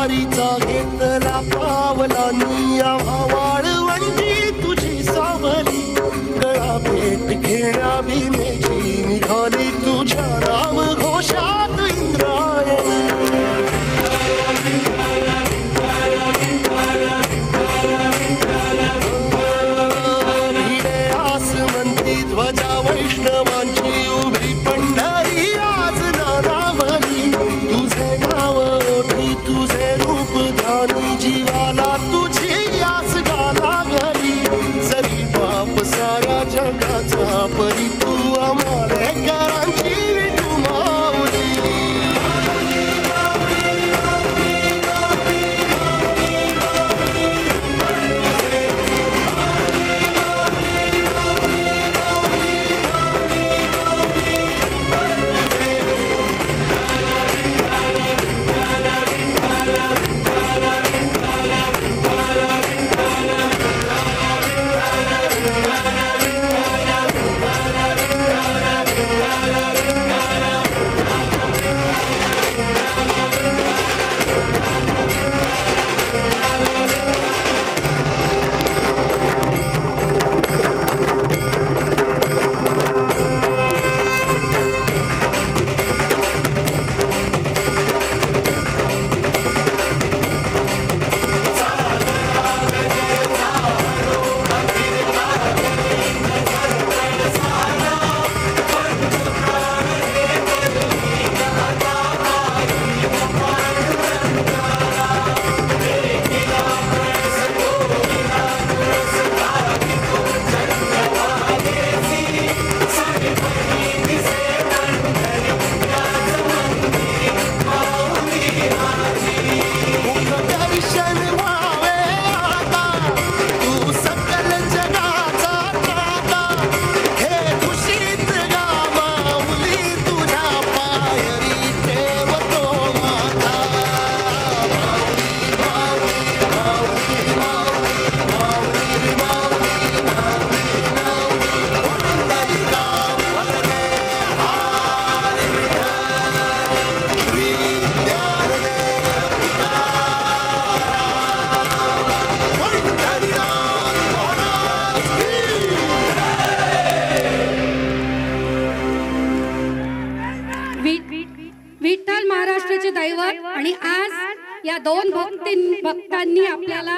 वारीचा घेतला पावलांनी वाळवंटी तुझी सावली गळा भेट घेण्या भीमेची निघाली तुझ्या नाम घोषात इंद्रायणी ध्वजा वैष्णवांची उभी पंढरी आज नारावली तुझे नाव ओठी तुझे रूप ध्यानी जीवाला तुझी आस गाला घरी जरी बाप साऱ्या जगाचा परी तू आम्हालेकरांची विठू माऊली विठ्ठल महाराष्ट्राचे दैवत आणि आज या दोन भक्तांनी आपल्याला